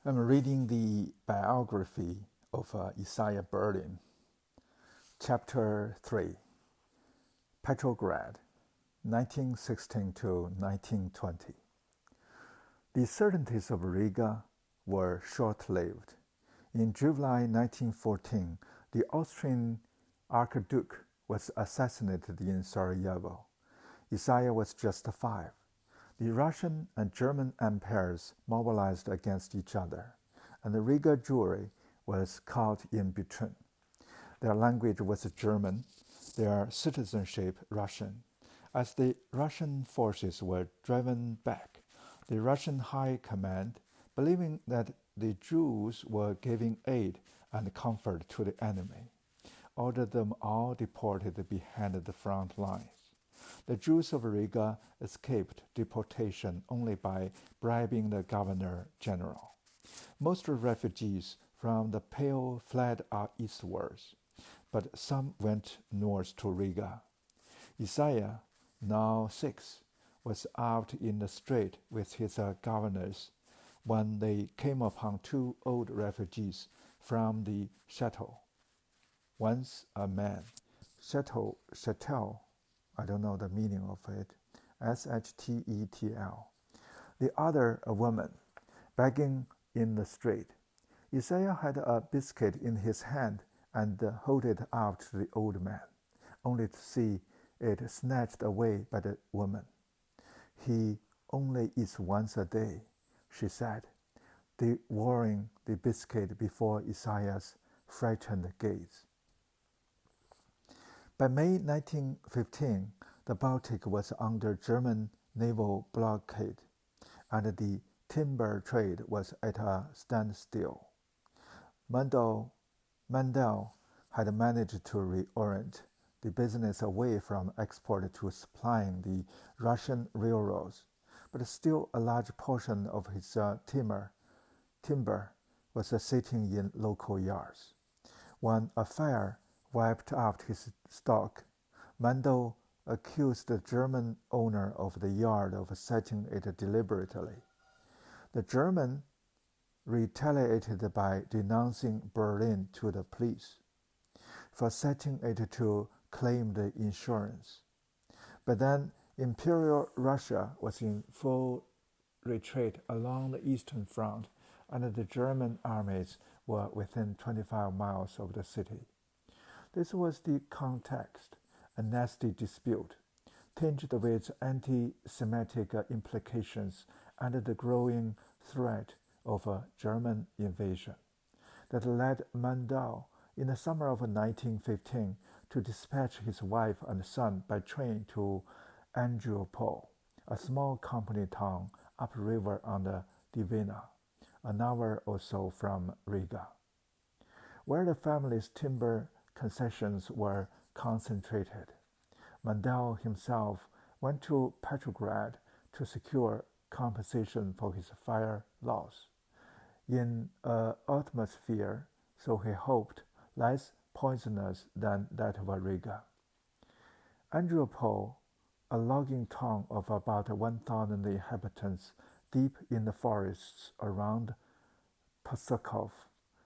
I'm reading the biography of Isaiah Berlin, Chapter 3, Petrograd, 1916 to 1920. The certainties of Riga were short-lived. In July 1914, the Austrian Archduke was assassinated in Sarajevo. Isaiah was just 5. The Russian and German empires mobilized against each other, and the Riga Jewry was caught in between. Their language was German, their citizenship Russian. As the Russian forces were driven back, the Russian High Command, believing that the Jews were giving aid and comfort to the enemy, ordered them all deported behind the front lines. The Jews of Riga escaped deportation only by bribing the governor general. Most refugees from the Pale fled eastwards, but some went north to Riga. Isaiah, now 6, was out in the street with his governors when they came upon 2 old refugees from the chateau. Once a man, chateau, I don't know the meaning of it, Shettel. The other a woman, begging in the street. Isaiah had a biscuit in his hand and held it out to the old man, only to see it snatched away by the woman. He only eats once a day, she said, devouring the biscuit before Isaiah's frightened gaze. By May 1915, the Baltic was under German naval blockade, and the timber trade was at a standstill. Mandel had managed to reorient the business away from export to supplying the Russian railroads, but still a large portion of his timber was sitting in local yards. When a fire wiped out his stock, Mandel accused the German owner of the yard of setting it deliberately. The German retaliated by denouncing Berlin to the police for setting it to claim the insurance. But then Imperial Russia was in full retreat along the eastern front, and the German armies were within 25 miles of the city. This was the context, a nasty dispute, tinged with anti-Semitic implications and the growing threat of a German invasion, that led Mandel in the summer of 1915 to dispatch his wife and son by train to Andriopol, a small company town upriver on the Dvina, an hour or so from Riga, where the family's timber concessions were concentrated. Mandel himself went to Petrograd to secure compensation for his fire loss, in an atmosphere, so he hoped, less poisonous than that of Riga. Andriopol, a logging town of about 1,000 inhabitants deep in the forests around Pskov,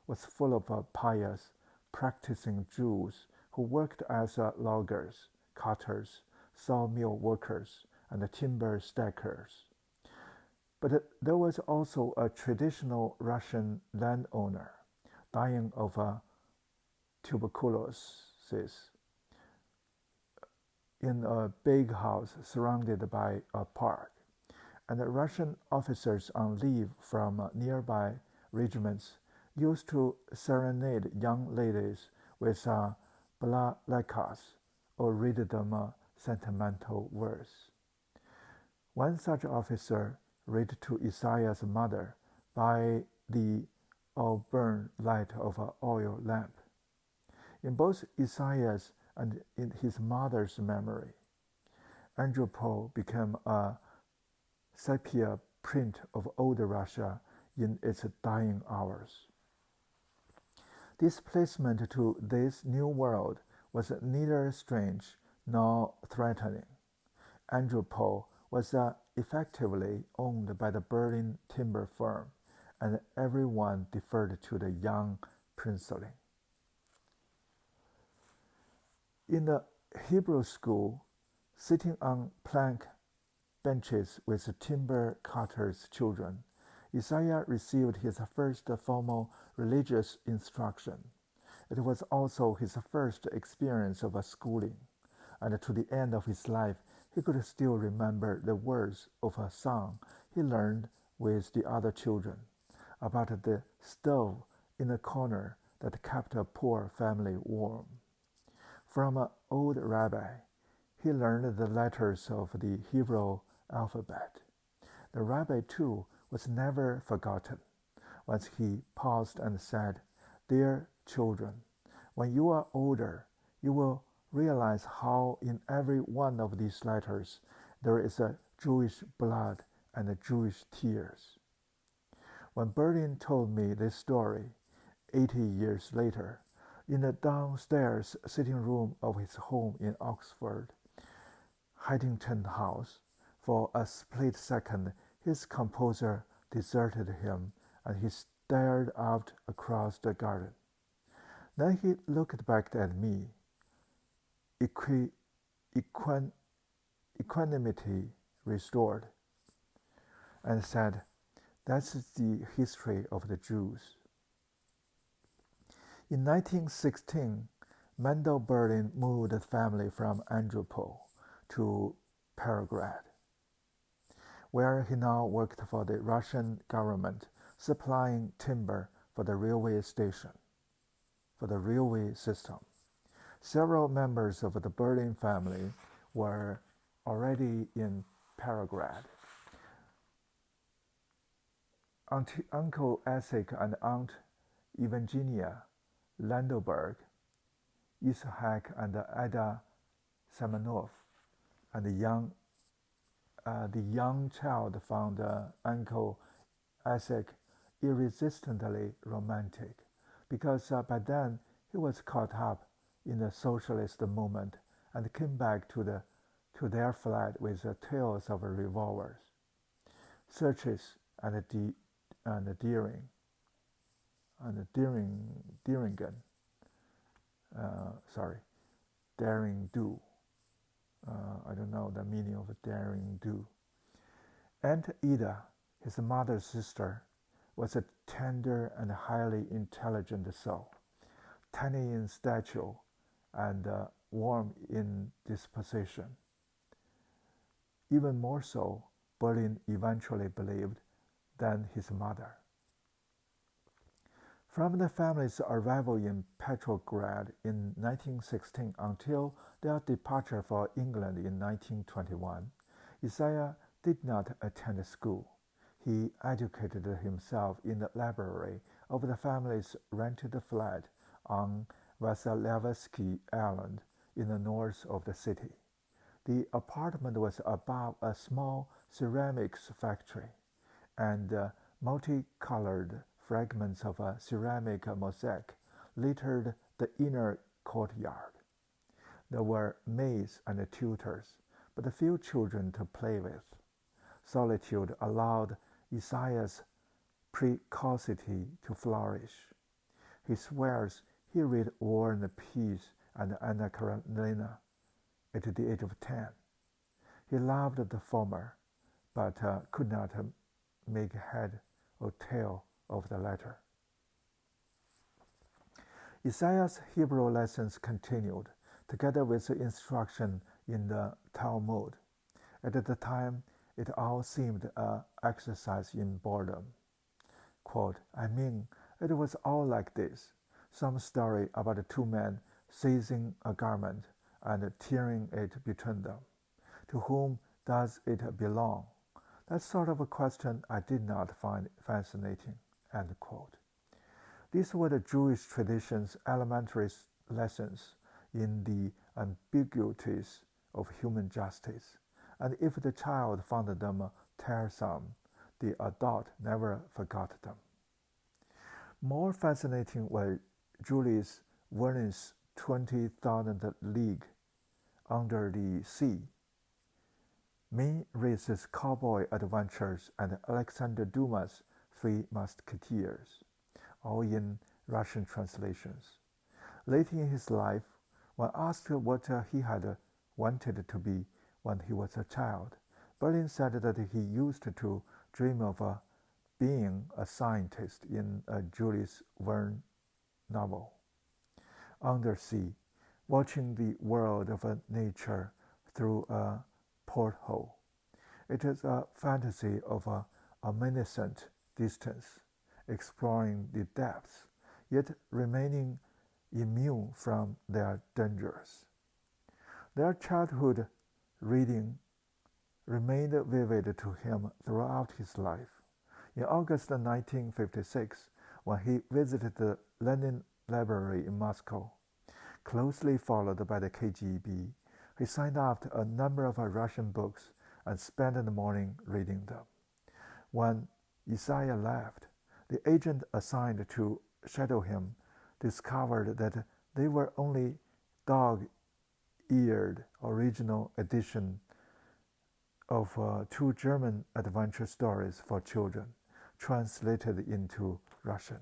was full of pious, practicing Jews who worked as loggers, cutters, sawmill workers, and timber stackers. But there was also a traditional Russian landowner dying of tuberculosis in a big house surrounded by a park, and the Russian officers on leave from nearby regiments used to serenade young ladies with balalakas or read them sentimental verse. One such officer read to Isaiah's mother by the all-burn light of an oil lamp. In both Isaiah's and in his mother's memory, Andropol became a sepia print of old Russia in its dying hours. Displacement to this new world was neither strange nor threatening. Andropol was effectively owned by the Berlin timber firm, and everyone deferred to the young princeling. In the Hebrew school, sitting on plank benches with timber cutters' children, Isaiah received his first formal religious instruction. It was also his first experience of a schooling, and to the end of his life he could still remember the words of a song he learned with the other children about the stove in the corner that kept a poor family warm. From an old rabbi, he learned the letters of the Hebrew alphabet. The rabbi, too, was never forgotten. Once he paused and said, "Dear children, when you are older, you will realize how in every one of these letters there is a Jewish blood and Jewish tears." When Berlin told me this story 80 years later, in the downstairs sitting room of his home in Oxford, Haddington House, for a split second his composure deserted him and he stared out across the garden. Then he looked back at me, equanimity restored, and said, "That's the history of the Jews." In 1916, Mendel Berlin moved the family from Andropol to Petrograd, where he now worked for the Russian government, supplying timber for the railway system. Several members of the Berlin family were already in Petrograd. Uncle Isaac and Aunt Evgenia Landelberg, Ishak and Ada Semenov, and the young child found Uncle Isaac irresistibly romantic, because by then he was caught up in the socialist movement and came back to their flat with tales of revolvers, searches, and daring do. I don't know the meaning of daring do. Aunt Ida, his mother's sister, was a tender and highly intelligent soul, tiny in stature and warm in disposition. Even more so, Berlin eventually believed, than his mother. From the family's arrival in Petrograd in 1916 until their departure for England in 1921, Isaiah did not attend school. He educated himself in the library of the family's rented flat on Vasilevsky Island in the north of the city. The apartment was above a small ceramics factory, and multicolored fragments of a ceramic mosaic littered the inner courtyard. There were maids and tutors, but few children to play with. Solitude allowed Isaiah's precocity to flourish. He swears he read War and Peace and Anna Karenina at the age of 10. He loved the former, but could not make head or tail of the latter. Isaiah's Hebrew lessons continued, together with instruction in the Talmud. At the time, it all seemed an exercise in boredom. Quote, it was all like this. Some story about two men seizing a garment and tearing it between them. To whom does it belong? That sort of a question I did not find fascinating. End quote. These were the Jewish tradition's elementary lessons in the ambiguities of human justice, and if the child found them tiresome, the adult never forgot them. More fascinating were Jules Verne's 20,000 League Under the Sea, Min Race's cowboy adventures, and Alexander Dumas' Three Musketeers, all in Russian translations. Late in his life, when asked what he had wanted to be when he was a child, Berlin said that he used to dream of being a scientist in a Jules Verne novel. Undersea, watching the world of nature through a porthole. It is a fantasy of a omniscient distance, exploring the depths, yet remaining immune from their dangers. Their childhood reading remained vivid to him throughout his life. In August 1956, when he visited the Lenin Library in Moscow, closely followed by the KGB, he signed up a number of Russian books and spent the morning reading them. When Isaiah left, the agent assigned to shadow him discovered that they were only dog-eared original editions of two German adventure stories for children, translated into Russian.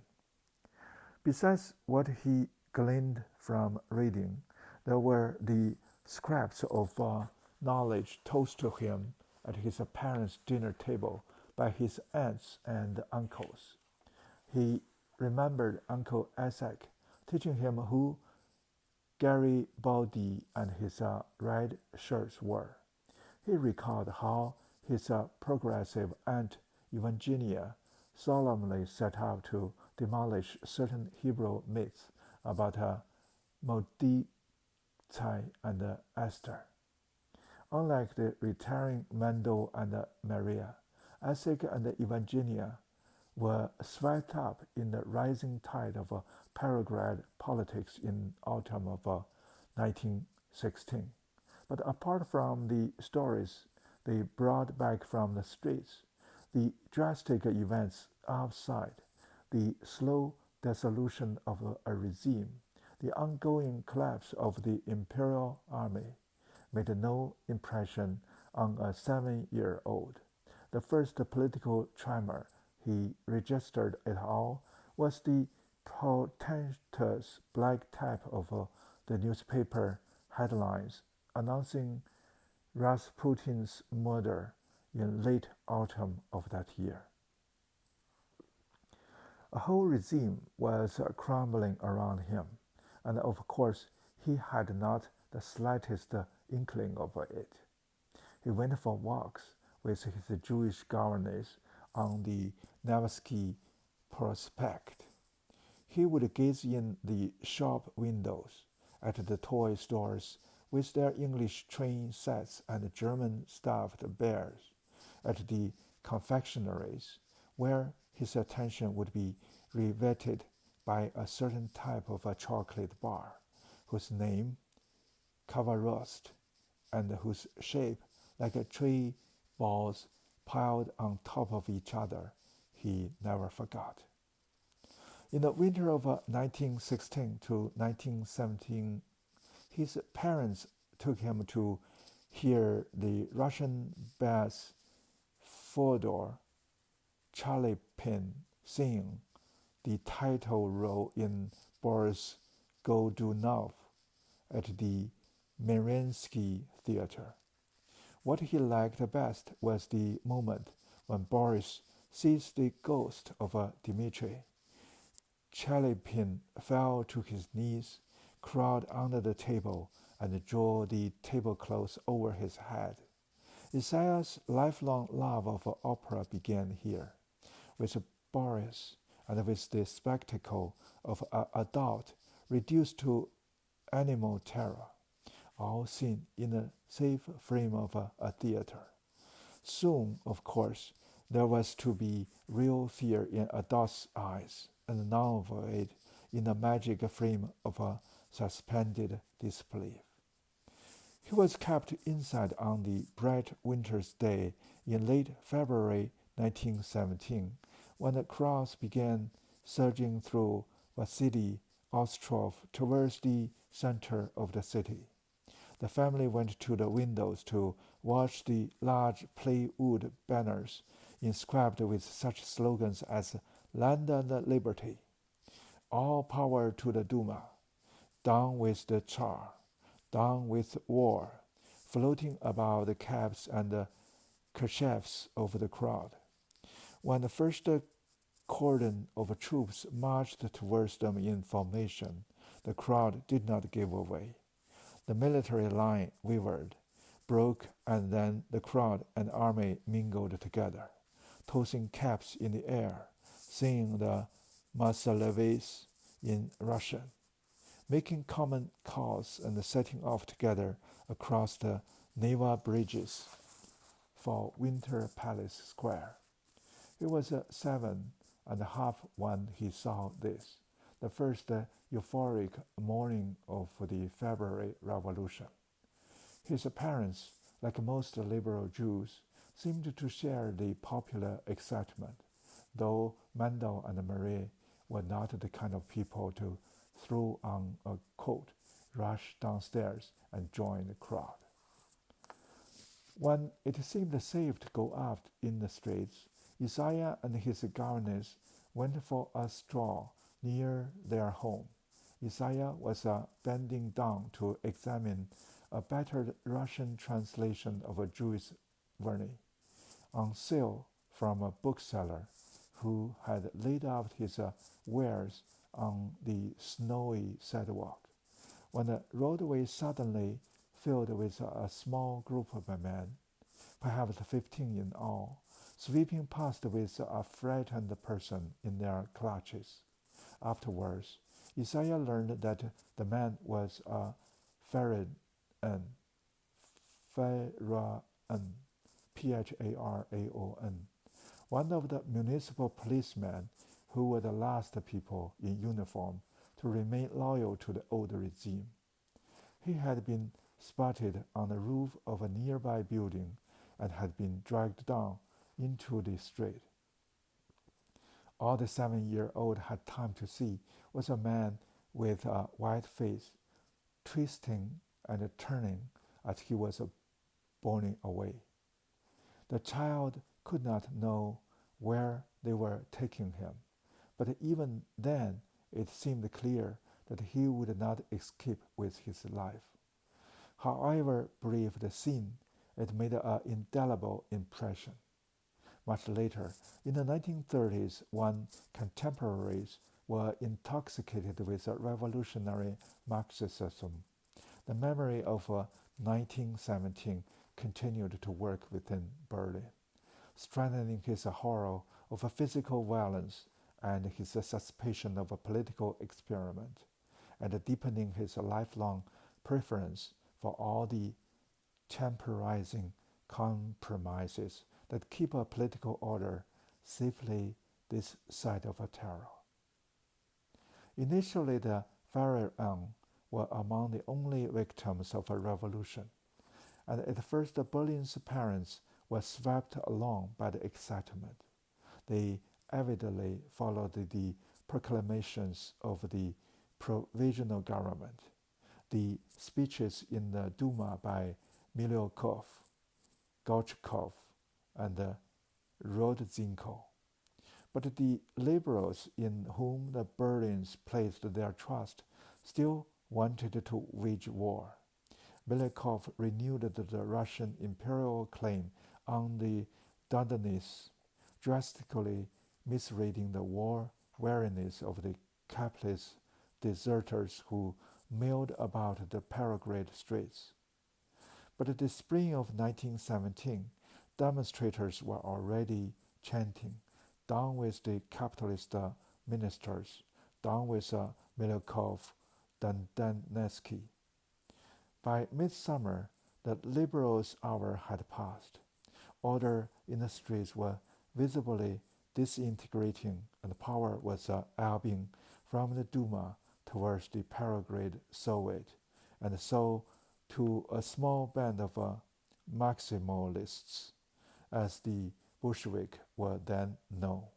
Besides what he gleaned from reading, there were the scraps of knowledge tossed to him at his parents' dinner table by his aunts and uncles. He remembered Uncle Isaac teaching him who Garibaldi and his red shirts were. He recalled how his progressive aunt Evangenia solemnly set out to demolish certain Hebrew myths about Mordecai and Esther. Unlike the retiring Mendel and Maria, Isaac and Evangenia were swept up in the rising tide of Petrograd politics in autumn of 1916. But apart from the stories they brought back from the streets, the drastic events outside, the slow dissolution of a regime, the ongoing collapse of the imperial army, made no impression on a 7-year-old. The first political tremor he registered at all was the portentous black type of the newspaper headlines announcing Rasputin's murder in late autumn of that year. A whole regime was crumbling around him, and of course he had not the slightest inkling of it. He went for walks with his Jewish governess on the Nevsky Prospect. He would gaze in the shop windows at the toy stores with their English train sets and German stuffed bears, at the confectionaries, where his attention would be riveted by a certain type of a chocolate bar, whose name, Kavarost, and whose shape, like a tree balls piled on top of each other, he never forgot. In the winter of 1916 to 1917, his parents took him to hear the Russian bass Fyodor Chalypin sing the title role in Boris Godunov at the Mariinsky Theater. What he liked best was the moment when Boris sees the ghost of Dmitri. Chalypin fell to his knees, crawled under the table, and drew the tablecloth over his head. Isaiah's lifelong love of opera began here, with Boris, and with the spectacle of an adult reduced to animal terror, all seen in a safe frame of a theater. Soon, of course, there was to be real fear in adults' eyes, and none of it in the magic frame of a suspended disbelief. He was kept inside on the bright winter's day in late February 1917, when the crowds began surging through Vasily Ostrov towards the center of the city. The family went to the windows to watch the large plywood banners inscribed with such slogans as "Land and Liberty," "All Power to the Duma," "Down with the Tsar," "Down with War," floating above the cabs and kerchiefs of the crowd. When the first cordon of troops marched towards them in formation, the crowd did not give way. The military line wavered, broke, and then the crowd and army mingled together, tossing caps in the air, singing the Marseillaise in Russian, making common cause and setting off together across the Neva bridges for Winter Palace Square. He was 7.5 when he saw this, the first euphoric morning of the February Revolution. His parents, like most liberal Jews, seemed to share the popular excitement, though Mendel and Marie were not the kind of people to throw on a coat, rush downstairs, and join the crowd. When it seemed safe to go out in the streets, Isaiah and his governess went for a stroll near their home. Isaiah was bending down to examine a battered Russian translation of a Jewish Verney, on sale from a bookseller who had laid out his wares on the snowy sidewalk, when the roadway suddenly filled with a small group of men, perhaps 15 in all, sweeping past with a frightened person in their clutches. Afterwards, Isaiah learned that the man was a Pharaon, P-H-A-R-A-O-N, one of the municipal policemen who were the last people in uniform to remain loyal to the old regime. He had been spotted on the roof of a nearby building and had been dragged down into the street. All the 7-year-old had time to see was a man with a white face, twisting and turning as he was borne away. The child could not know where they were taking him, but even then it seemed clear that he would not escape with his life. However brief the scene, it made an indelible impression. Much later, in the 1930s, when contemporaries were intoxicated with revolutionary Marxism, the memory of 1917 continued to work within Berlin, strengthening his horror of physical violence and his suspicion of a political experiment, and deepening his lifelong preference for all the temporizing compromises that keep a political order safely this side of a terror. Initially, the Pharaon were among the only victims of a revolution, and at first Berlin's parents were swept along by the excitement. They avidly followed the proclamations of the provisional government, the speeches in the Duma by Milyukov, Gorchakov, and Rodzinko. But the liberals in whom the Berlins placed their trust still wanted to wage war. Milyukov renewed the Russian imperial claim on the Dardanelles, drastically misreading the war weariness of the capitalist deserters who milled about the Petrograd streets. But in the spring of 1917, demonstrators were already chanting, "Down with the capitalist ministers, down with Milyukov, Dardanelsky." By midsummer, the liberals' hour had passed. Order in the streets was visibly disintegrating, and power was ebbing from the Duma towards the Petrograd Soviet, and so to a small band of Maximalists, as the Bolshevik were then known.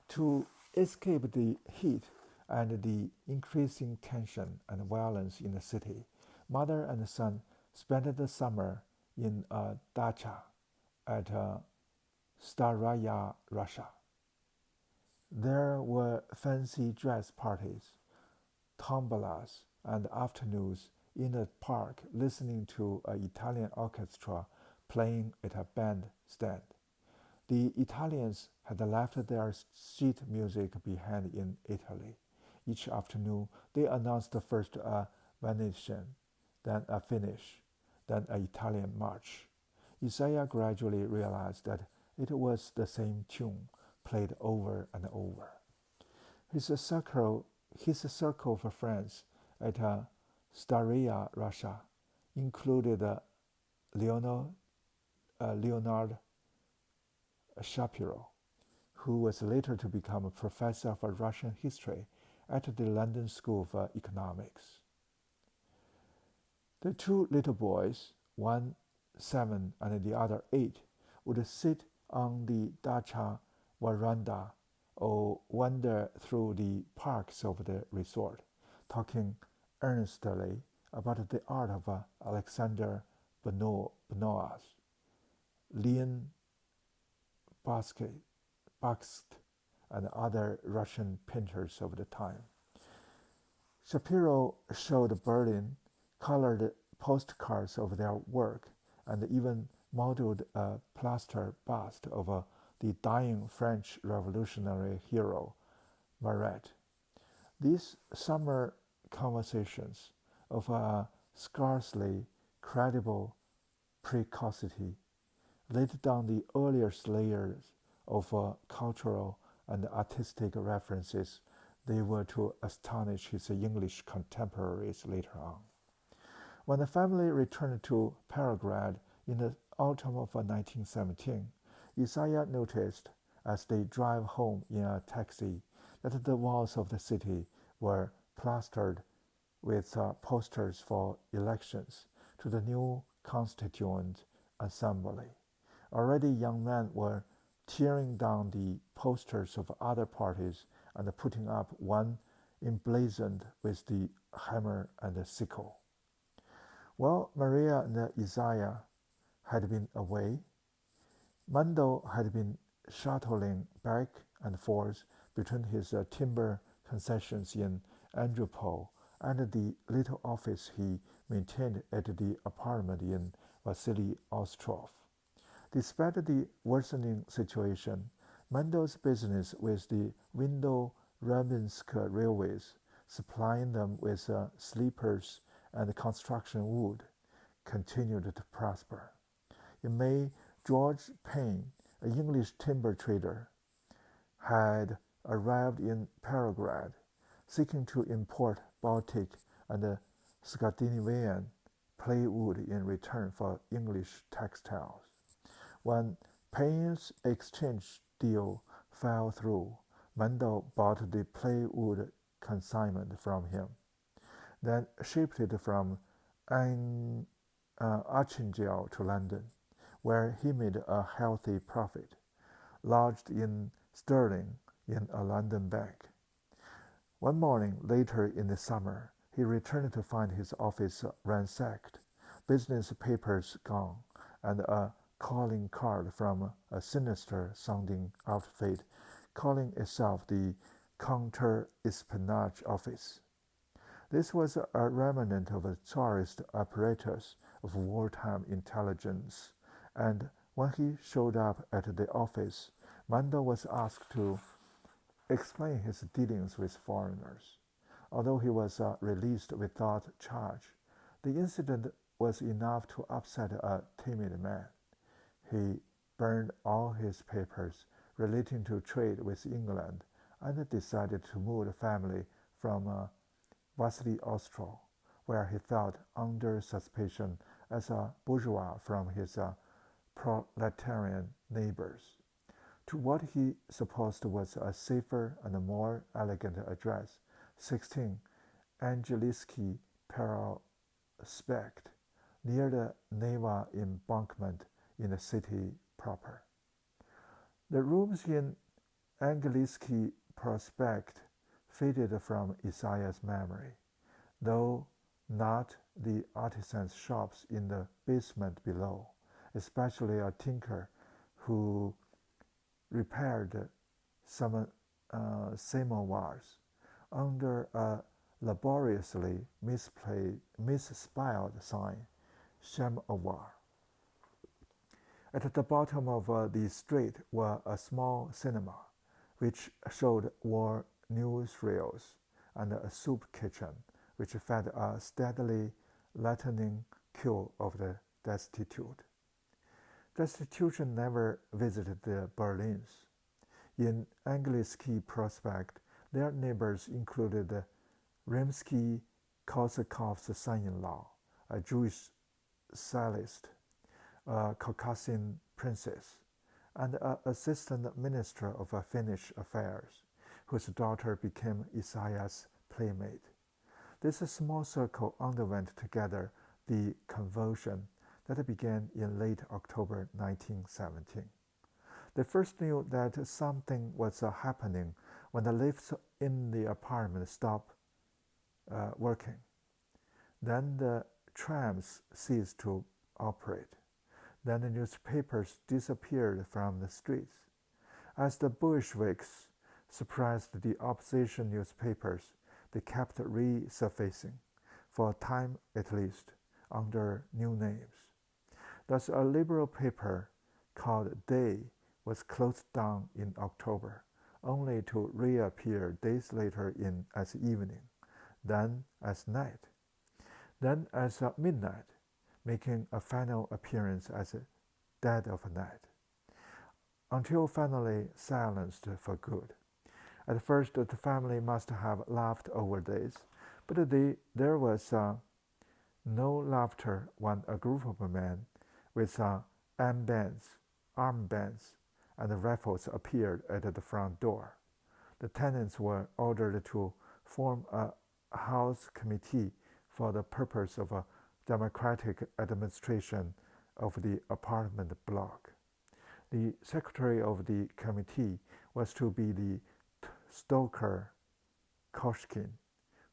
To escape the heat and the increasing tension and violence in the city, mother and son spent the summer in a dacha at Staraya, Russia. There were fancy dress parties, tombolas, and afternoons in the park listening to an Italian orchestra playing at a bandstand. The Italians had left their sheet music behind in Italy. Each afternoon they announced first a Venetian, then a Finnish, then an Italian march. Isaiah gradually realized that it was the same tune, played over and over. His circle, his circle of friends at Staraya, Russia, included Leonard Shapiro, who was later to become a professor of Russian history at the London School of Economics. The two little boys, one 7 and the other 8, would sit on the dacha veranda or wander through the parks of the resort, talking earnestly about the art of Alexander Benois, Leon Bakst, and other Russian painters of the time. Shapiro showed Berlin colored postcards of their work and even modeled a plaster bust of the dying French revolutionary hero, Marat. These summer conversations of a scarcely credible precocity laid down the earliest layers of cultural and artistic references they were to astonish his English contemporaries later on. When the family returned to Petrograd in the autumn of 1917, Isaiah noticed, as they drove home in a taxi, that the walls of the city were plastered with posters for elections to the new Constituent Assembly. Already young men were tearing down the posters of other parties and putting up one emblazoned with the hammer and the sickle. While Maria and Isaiah had been away, Mando had been shuttling back and forth between his timber concessions in Andropol and the little office he maintained at the apartment in Vasily Ostrov. Despite the worsening situation, Mando's business with the Window-Ramensk railways, supplying them with sleepers and construction wood, continued to prosper. In May, George Payne, an English timber trader, had arrived in Petrograd, seeking to import Baltic and Scandinavian plywood in return for English textiles. When Payne's exchange deal fell through, Mando bought the plywood consignment from him, then shipped it from Archangel to London, where he made a healthy profit, lodged in sterling in a London bank. One morning later in the summer, he returned to find his office ransacked, business papers gone, and a calling card from a sinister-sounding outfit calling itself the Counter-Espionage Office. This was a remnant of a Tsarist apparatus of wartime intelligence, and when he showed up at the office, Mando was asked to explain his dealings with foreigners. Although he was released without charge, the incident was enough to upset a timid man. He burned all his papers relating to trade with England and decided to move the family from Vasily Ostrov, where he felt under suspicion as a bourgeois from his proletarian neighbors, to what he supposed was a safer and more elegant address, 16 Angelisky Prospect, near the Neva embankment in the city proper. The rooms in Angelisky Prospect faded from Isaiah's memory, though not the artisans' shops in the basement below, especially a tinker who repaired some samovars under a laboriously misspelled sign, Samovar. At the bottom of the street was a small cinema, which showed war newsreels, and a soup kitchen, which fed a steadily lightening queue of the destitute. Destitution never visited the Berlins. In Anglinsky Prospect, their neighbors included Rimsky-Korsakov's son-in-law, a Jewish stylist, a Caucasian princess, and an assistant minister of Finnish affairs, whose daughter became Isaiah's playmate. This small circle underwent together the convulsion that began in late October 1917. They first knew that something was happening when the lifts in the apartment stopped working. Then the trams ceased to operate. Then the newspapers disappeared from the streets. As the Bolsheviks suppressed the opposition newspapers, they kept resurfacing, for a time at least, under new names. Thus, a liberal paper called Day was closed down in October, only to reappear days later as evening, then as night, then as midnight, making a final appearance as dead of night, until finally silenced for good. At first, the family must have laughed over this, but there was no laughter when a group of men with armbands, and rifles appeared at the front door. The tenants were ordered to form a house committee for the purpose of a democratic administration of the apartment block. The secretary of the committee was to be the stoker Koshkin,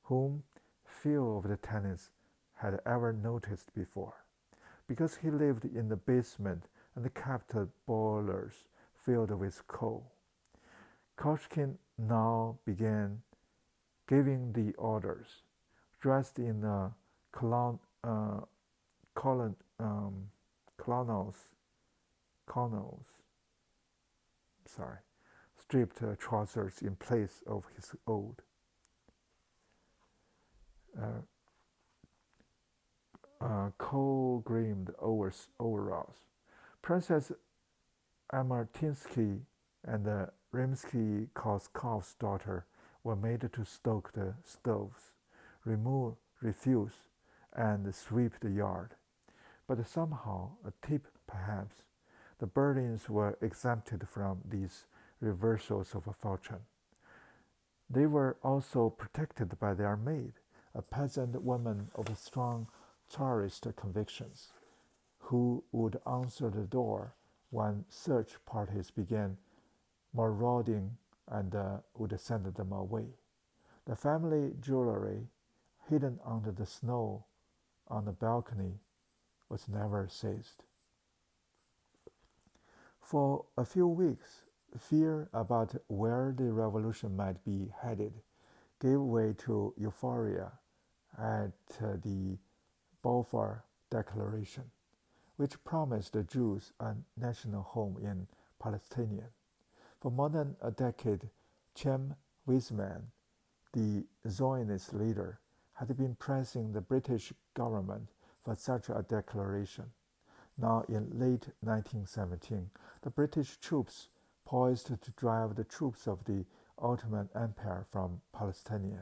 whom few of the tenants had ever noticed before, because he lived in the basement and kept boilers filled with coal. Koshkin now began giving the orders, dressed in stripped trousers in place of his old coal-grimed overalls. Princess Amartinsky and Rimsky-Korsakov's daughter were made to stoke the stoves, refuse, and sweep the yard. But somehow, a tip perhaps, the Berlins were exempted from these reversals of fortune. They were also protected by their maid, a peasant woman of strong Tsarist convictions, who would answer the door when search parties began marauding and would send them away. The family jewelry, hidden under the snow on the balcony, was never seized. For a few weeks, fear about where the revolution might be headed gave way to euphoria at the Balfour Declaration, which promised the Jews a national home in Palestine. For more than a decade, Chaim Weizmann, the Zionist leader, had been pressing the British government for such a declaration. Now, in late 1917, the British troops poised to drive the troops of the Ottoman Empire from Palestine.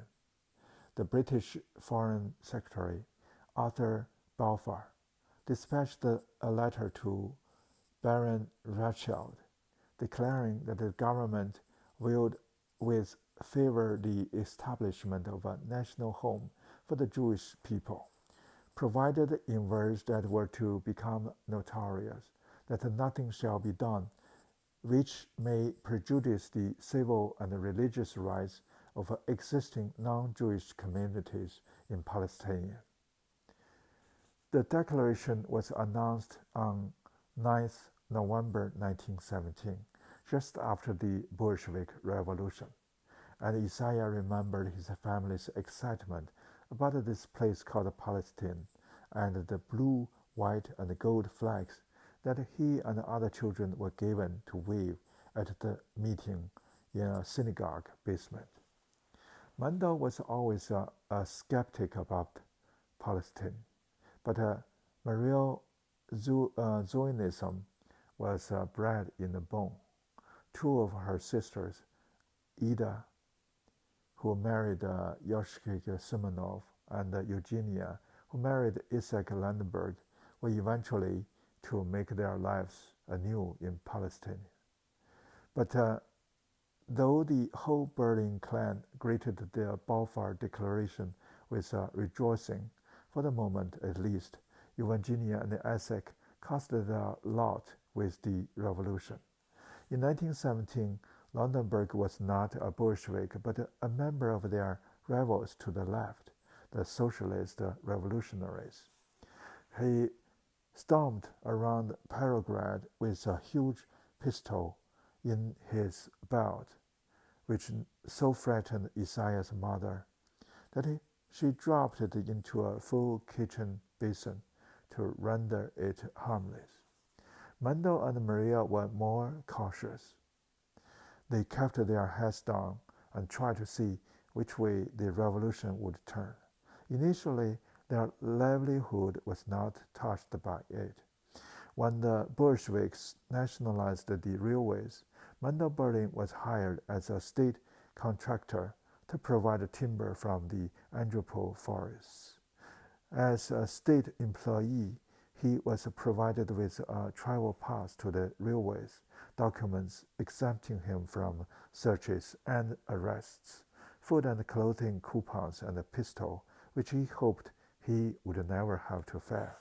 The British Foreign Secretary, Arthur Balfour, dispatched a letter to Baron Rothschild, declaring that the government would with favor the establishment of a national home for the Jewish people, provided in words that were to become notorious, that nothing shall be done which may prejudice the civil and religious rights of existing non-Jewish communities in Palestine. The declaration was announced on 9th November 1917, just after the Bolshevik Revolution, and Isaiah remembered his family's excitement about this place called Palestine and the blue, white, and gold flags that he and other children were given to wave at the meeting in a synagogue basement. Mendel was always a skeptic about Palestine, but Mariel Zionism was bred in the bone. Two of her sisters, Ida, who married Yoshik Simonov, and Eugenia, who married Isaac Landenberg, were eventually to make their lives anew in Palestine. But though the whole Berlin clan greeted the Balfour Declaration with rejoicing, for the moment at least, Eugenia and Isaac costed a lot with the revolution. In 1917, Landenberg was not a Bolshevik, but a member of their rivals to the left, the Socialist Revolutionaries. He stormed around Petrograd with a huge pistol in his belt, which so frightened Isaiah's mother that she dropped it into a full kitchen basin to render it harmless. Mendel and Maria were more cautious. They kept their heads down and tried to see which way the revolution would turn. Initially, their livelihood was not touched by it. When the Bolsheviks nationalized the railways, Mendel Berlin was hired as a state contractor to provide timber from the Andropol forests. As a state employee, he was provided with a travel pass to the railways, documents exempting him from searches and arrests, food and clothing coupons, and a pistol, which he hoped he would never have to fire.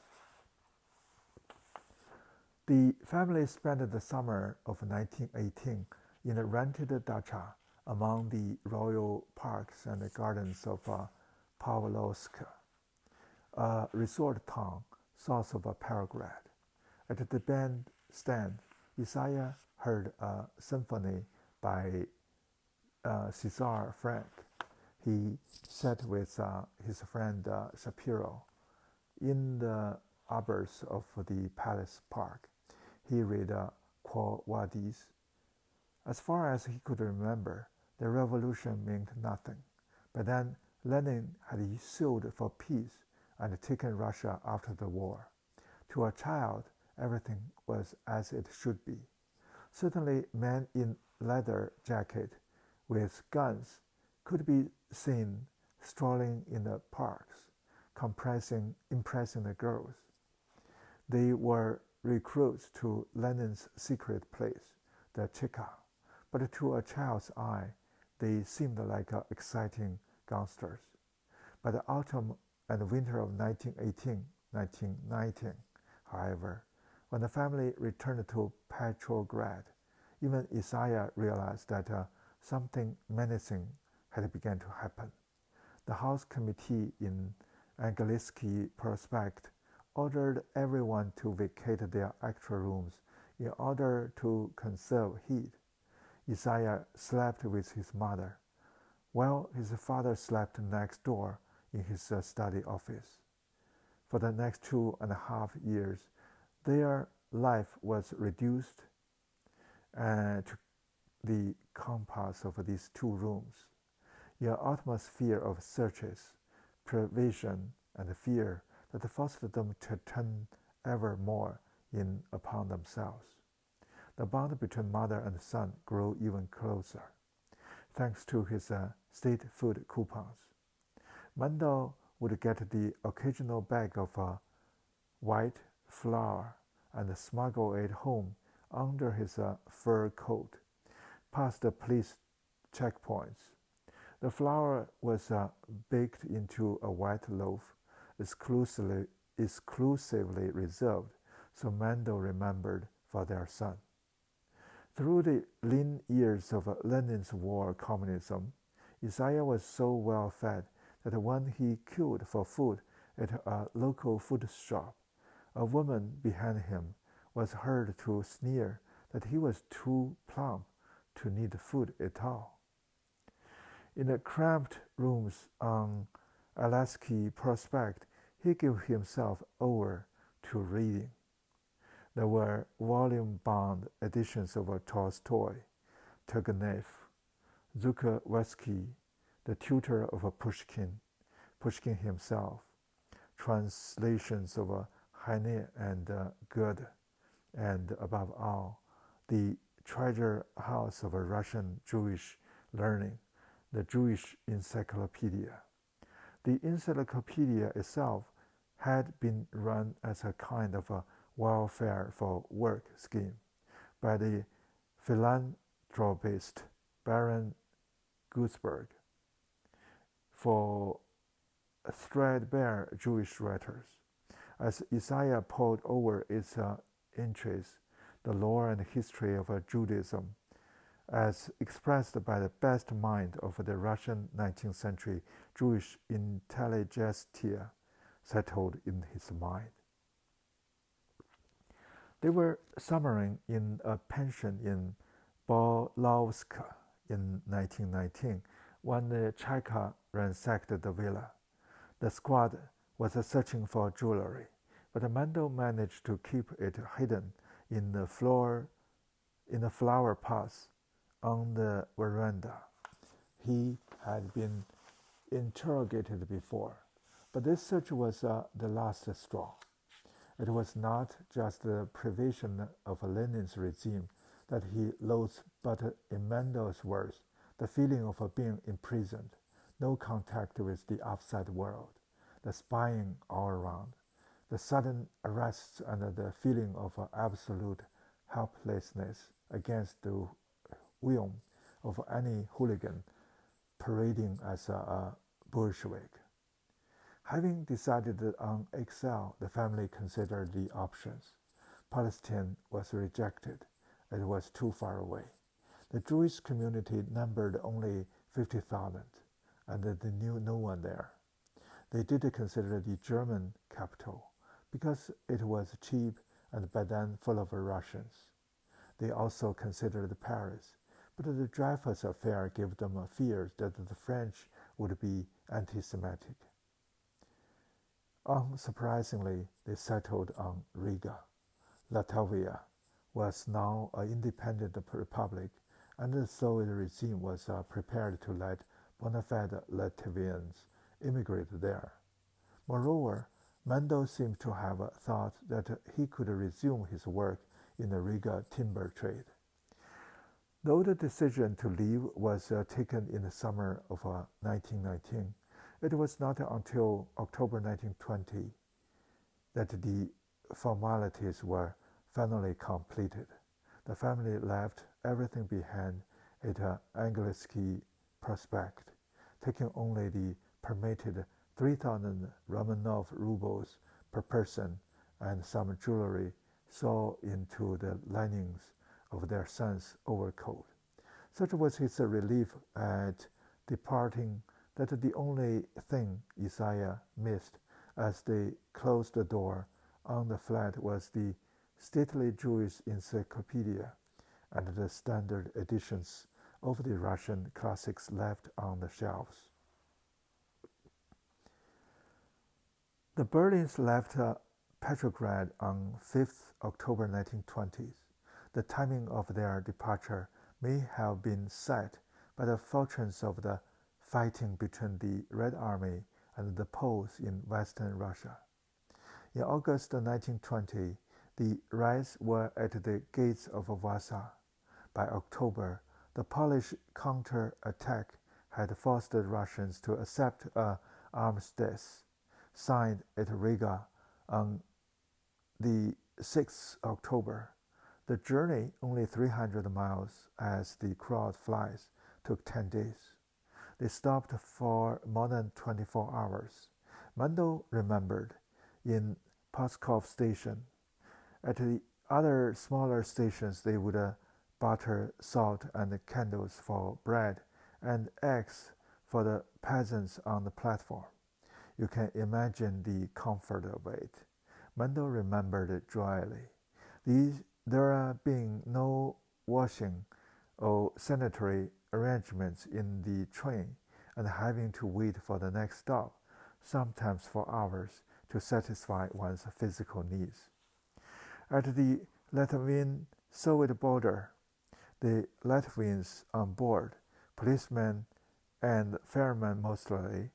The family spent the summer of 1918 in a rented dacha among the royal parks and gardens of Pavlovsk, a resort town south of Petrograd. At the bandstand, Isaiah heard a symphony by César Franck. He sat with his friend Shapiro in the arbors of the palace park. He read Quo Vadis. As far as he could remember, the revolution meant nothing. But then Lenin had sued for peace and taken Russia after the war. To a child, everything was as it should be. Certainly, men in leather jacket with guns could be seen strolling in the parks, impressing the girls. They were recruits to Lenin's secret place, the Cheka, but to a child's eye, they seemed like exciting gangsters. By the autumn and winter of 1918-1919, however, when the family returned to Petrograd, even Isaiah realized that something menacing had begun to happen. The House Committee in Angelitsky Prospect ordered everyone to vacate their extra rooms in order to conserve heat. Isaiah slept with his mother, while his father slept next door in his study office. For the next 2.5 years, their life was reduced to the compass of these 2 rooms, in an atmosphere of searches, prevision, and fear that forced them to turn ever more in upon themselves. The bond between mother and son grew even closer, thanks to his state food coupons. Mendel would get the occasional bag of white flour and smuggle it home under his fur coat, past the police checkpoints. The flour was baked into a white loaf, exclusively reserved, so Mendel remembered, for their son. Through the lean years of Lenin's war communism, Isaiah was so well fed that when he queued for food at a local food shop, a woman behind him was heard to sneer that he was too plump to need food at all. In the cramped rooms on Alasky Prospect, he gave himself over to reading. There were volume-bound editions of Tolstoy, Turgenev, Zhukovsky, the tutor of Pushkin himself, translations of Heine and Goethe, and above all, the treasure house of Russian Jewish learning, the Jewish Encyclopedia. The encyclopedia itself had been run as a kind of a welfare for work scheme by the philanthropist Baron Gutzberg for threadbare Jewish writers. As Isaiah pored over its entries, the lore and history of Judaism, as expressed by the best mind of the Russian 19th century Jewish intelligentsia, settled in his mind. They were summering in a pension in Bolovsk in 1919 when the Cheka ransacked the villa. The squad was searching for jewelry, but Mendel managed to keep it hidden in the flower pots on the veranda. He had been interrogated before, but this search was the last straw. It was not just the privation of Lenin's regime that he loathed, but in Mendel's words, the feeling of being imprisoned, no contact with the outside world, the spying all around, the sudden arrests and the feeling of absolute helplessness against the whim of any hooligan parading as a Bolshevik. Having decided on exile, the family considered the options. Palestine was rejected. It was too far away. The Jewish community numbered only 50,000, and they knew no one there. They did consider the German capital, because it was cheap and by then full of Russians. They also considered Paris, but the Dreyfus affair gave them a fear that the French would be anti-Semitic. Unsurprisingly, they settled on Riga. Latvia was now an independent republic, and the Soviet regime was prepared to let bona fide Latvians immigrate there. Moreover, Mendel seems to have thought that he could resume his work in the Riga timber trade. Though the decision to leave was taken in the summer of 1919, it was not until October 1920 that the formalities were finally completed. The family left everything behind at Angliski Prospect, taking only the permitted 3,000 Romanov rubles per person and some jewelry sewn into the linings of their son's overcoat. Such was his relief at departing that the only thing Isaiah missed as they closed the door on the flat was the stately Jewish encyclopedia and the standard editions of the Russian classics left on the shelves. The Berlins left Petrograd on 5th October 1920. The timing of their departure may have been set by the fortunes of the fighting between the Red Army and the Poles in western Russia. In August 1920, the Reds were at the gates of Warsaw. By October, the Polish counter-attack had forced the Russians to accept an armistice signed at Riga on the 6th October. The journey, only 300 miles as the crow flies, took 10 days. They stopped for more than 24 hours. Mendel remembered in Pskov station. At the other smaller stations, they would butter, salt, and candles for bread, and eggs for the peasants on the platform. You can imagine the comfort of it. Mendel remembered it dryly. There being no washing or sanitary arrangements in the train, and having to wait for the next stop, sometimes for hours, to satisfy one's physical needs. At the Latvian-Soviet border, the Latvians on board, policemen and firemen mostly,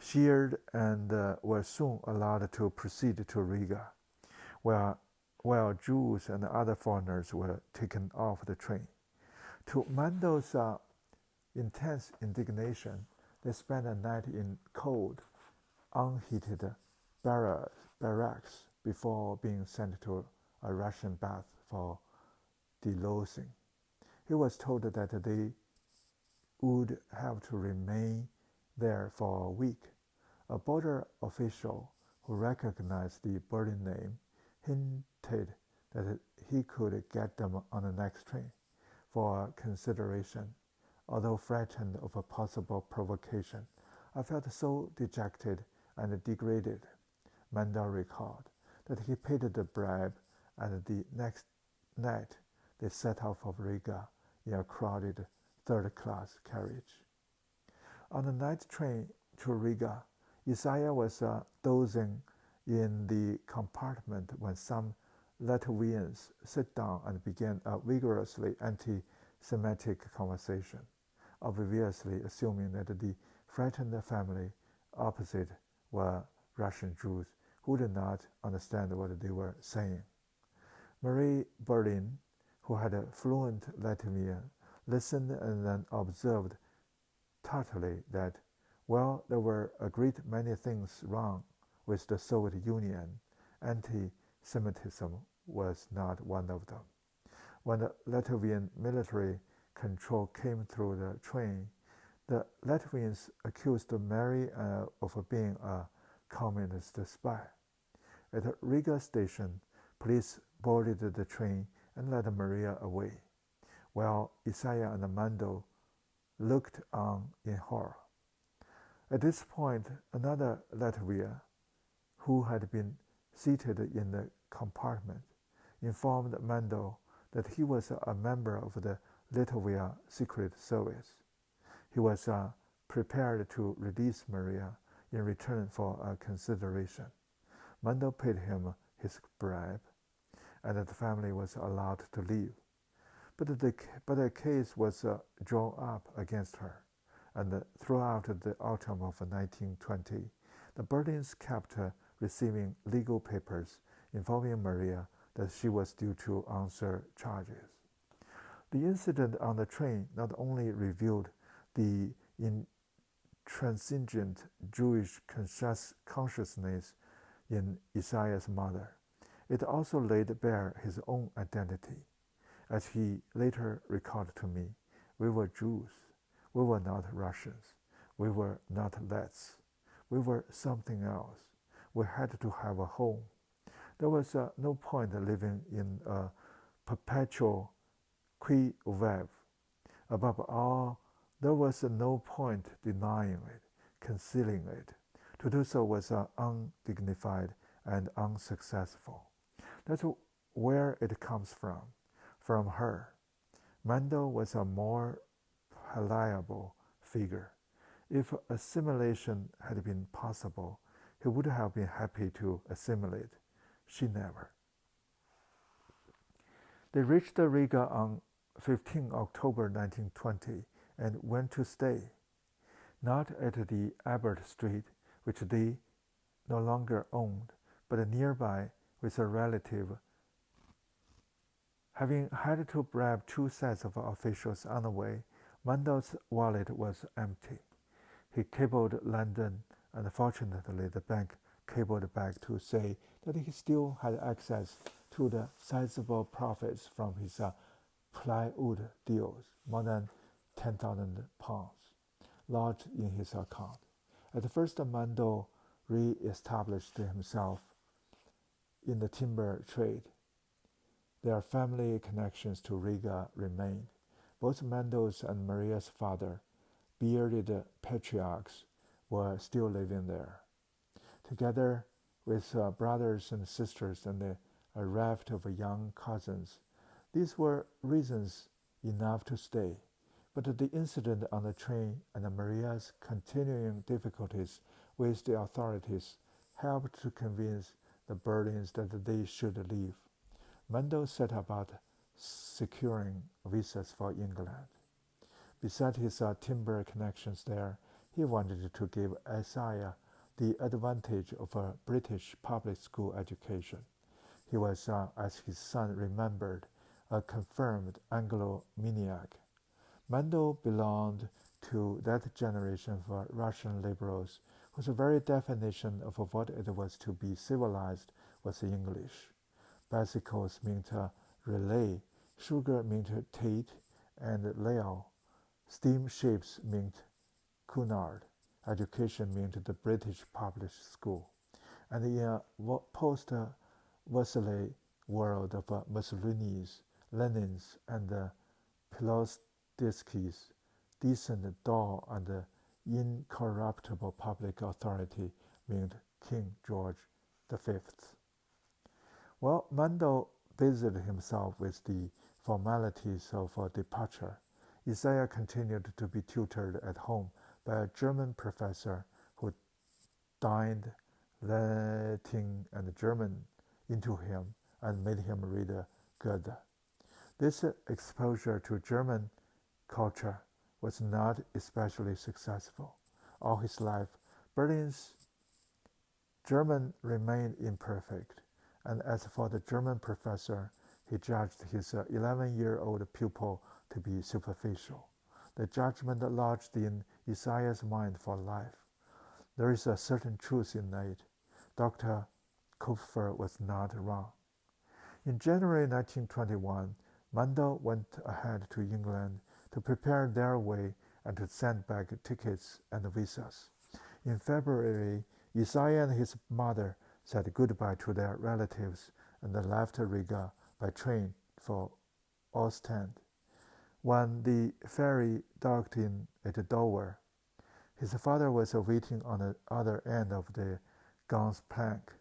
sheared and were soon allowed to proceed to Riga, while, while Jews and other foreigners were taken off the train. To Mando's intense indignation, they spent a night in cold, unheated barracks before being sent to a Russian bath for delousing. He was told that they would have to remain there for a week. A border official who recognized the Berlin name hinted that he could get them on the next train for consideration. Although frightened of a possible provocation, I felt so dejected and degraded, Mandel recalled, that he paid the bribe, and the next night they set off for Riga in a crowded third-class carriage. On the night train to Riga, Isaiah was dozing in the compartment when some Latvians sat down and began a vigorously anti-Semitic conversation, obviously assuming that the frightened family opposite were Russian Jews who did not understand what they were saying. Marie Berlin, who had a fluent Latvian, listened and then observed tartly that, while there were a great many things wrong with the Soviet Union, anti-Semitism was not one of them. When the Latvian military control came through the train, the Latvians accused Mary of being a communist spy. At Riga station, police boarded the train and led Maria away, while Isaiah and Mando looked on in horror. At this point, another Latvian, who had been seated in the compartment, informed Mando that he was a member of the Latvia Secret Service. He was prepared to release Maria in return for a consideration. Mando paid him his bribe, and the family was allowed to leave. But the case was drawn up against her, and throughout the autumn of 1920, the Berlins kept receiving legal papers informing Maria that she was due to answer charges. The incident on the train not only revealed the intransigent Jewish consciousness in Isaiah's mother, it also laid bare his own identity. As he later recalled to me, we were Jews. We were not Russians. We were not Lats. We were something else. We had to have a home. There was no point living in a perpetual qui vive. Above all, there was no point denying it, concealing it. To do so was undignified and unsuccessful. That's where it comes from her. Mando was a more pliable figure. If assimilation had been possible, he would have been happy to assimilate. She never. They reached Riga on 15 October 1920 and went to stay, not at the Albert Street, which they no longer owned, but nearby with a relative. Having had to bribe two sets of officials on the way, Mando's wallet was empty. He cabled London, and fortunately the bank cabled back to say that he still had access to the sizable profits from his plywood deals, more than £10,000, lodged in his account. At first, Mando re-established himself in the timber trade. Their family connections to Riga remained. Both Mando's and Maria's father, bearded patriarchs, were still living there. Together with brothers and sisters and a raft of young cousins. These were reasons enough to stay, but the incident on the train and Maria's continuing difficulties with the authorities helped to convince the Berlins that they should leave. Mendel set about securing visas for England. Besides his timber connections there, he wanted to give Isaiah the advantage of a British public school education. He was, as his son remembered, a confirmed Anglo-maniac. Mendel belonged to that generation of Russian liberals whose very definition of what it was to be civilized was English. Bicycles meant relay, sugar meant Tate and Leo, steamships meant Cunard, education meant the British public school. And in a post-Versailles world of Mussolini's, Lenin's, and Pilsudski's, decent, dull, and incorruptible public authority meant King George V. While Mendel busied himself with the formalities of departure, Isaiah continued to be tutored at home by a German professor who deigned Latin and German into him and made him read Goethe. This exposure to German culture was not especially successful. All his life, Berlin's German remained imperfect, and as for the German professor, he judged his 11-year-old pupil to be superficial. The judgment lodged in Isaiah's mind for life. There is a certain truth in it. Dr. Kupfer was not wrong. In January 1921, Mendel went ahead to England to prepare their way and to send back tickets and visas. In February, Isaiah and his mother said goodbye to their relatives and left Riga by train for Ostend. When the ferry docked in at Dover, his father was waiting on the other end of the gangplank,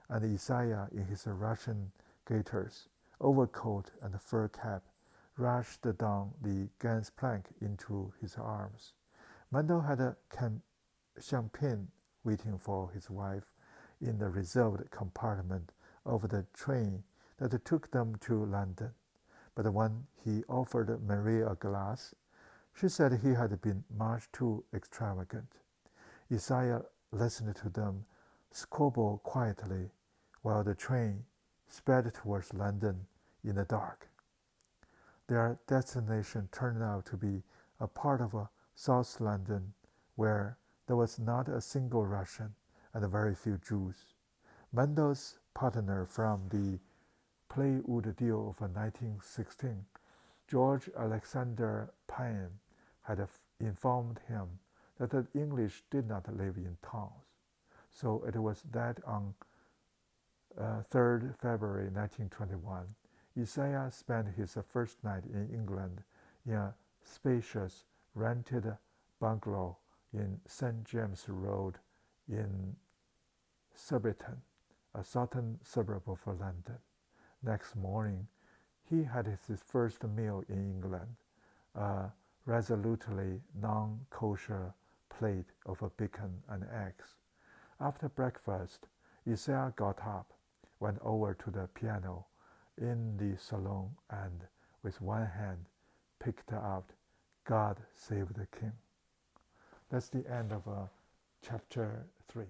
and Isaiah, in his Russian gaiters, overcoat, and fur cap, rushed down the gangplank into his arms. Mendel had a champagne waiting for his wife in the reserved compartment of the train that took them to London. But when he offered Marie a glass, she said he had been much too extravagant. Isaiah listened to them squabble quietly while the train sped towards London in the dark. Their destination turned out to be a part of South London where there was not a single Russian and very few Jews. Mendel's partner from the Playwood deal of 1916, George Alexander Payne, had informed him that the English did not live in towns. So it was that on 3rd February 1921, Isaiah spent his first night in England in a spacious rented bungalow in St. James Road in Surbiton, a southern suburb of London. Next morning, he had his first meal in England, a resolutely non-kosher plate of bacon and eggs. After breakfast, Isaiah got up, went over to the piano in the salon, and with one hand picked out God Save the King. That's the end of chapter 3.